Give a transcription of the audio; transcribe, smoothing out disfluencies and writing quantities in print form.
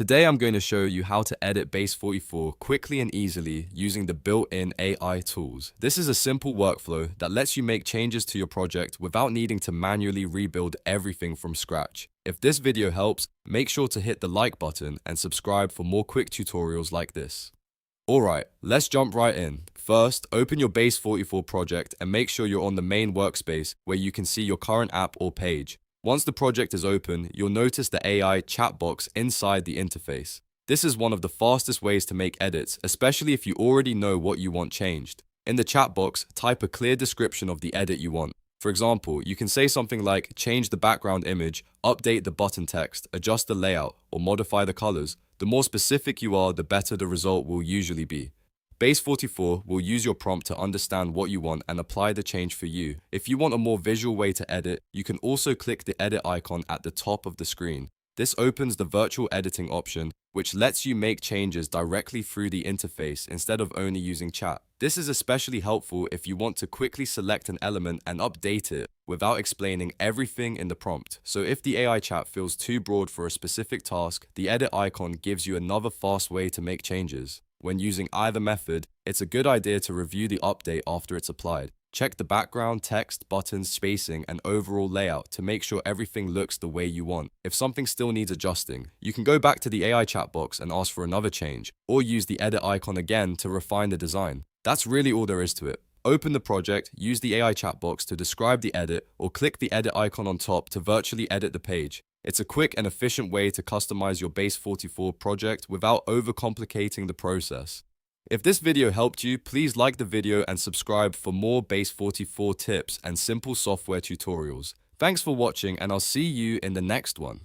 Today I'm going to show you how to edit Base44 quickly and easily using the built-in AI tools. This is a simple workflow that lets you make changes to your project without needing to manually rebuild everything from scratch. If this video helps, make sure to hit the like button and subscribe for more quick tutorials like this. Alright, let's jump right in. First, open your Base44 project and make sure you're on the main workspace where you can see your current app or page. Once the project is open, you'll notice the AI chat box inside the interface. This is one of the fastest ways to make edits, especially if you already know what you want changed. In the chat box, type a clear description of the edit you want. For example, you can say something like change the background image, update the button text, adjust the layout, or modify the colors. The more specific you are, the better the result will usually be. Base44 will use your prompt to understand what you want and apply the change for you. If you want a more visual way to edit, you can also click the edit icon at the top of the screen. This opens the virtual editing option, which lets you make changes directly through the interface instead of only using chat. This is especially helpful if you want to quickly select an element and update it without explaining everything in the prompt. So if the AI chat feels too broad for a specific task, the edit icon gives you another fast way to make changes. When using either method, it's a good idea to review the update after it's applied. Check the background, text, buttons, spacing, and overall layout to make sure everything looks the way you want. If something still needs adjusting, you can go back to the AI chat box and ask for another change, or use the edit icon again to refine the design. That's really all there is to it. Open the project, use the AI chat box to describe the edit, or click the edit icon on top to virtually edit the page. It's a quick and efficient way to customize your Base44 project without overcomplicating the process. If this video helped you, please like the video and subscribe for more Base44 tips and simple software tutorials. Thanks for watching, and I'll see you in the next one.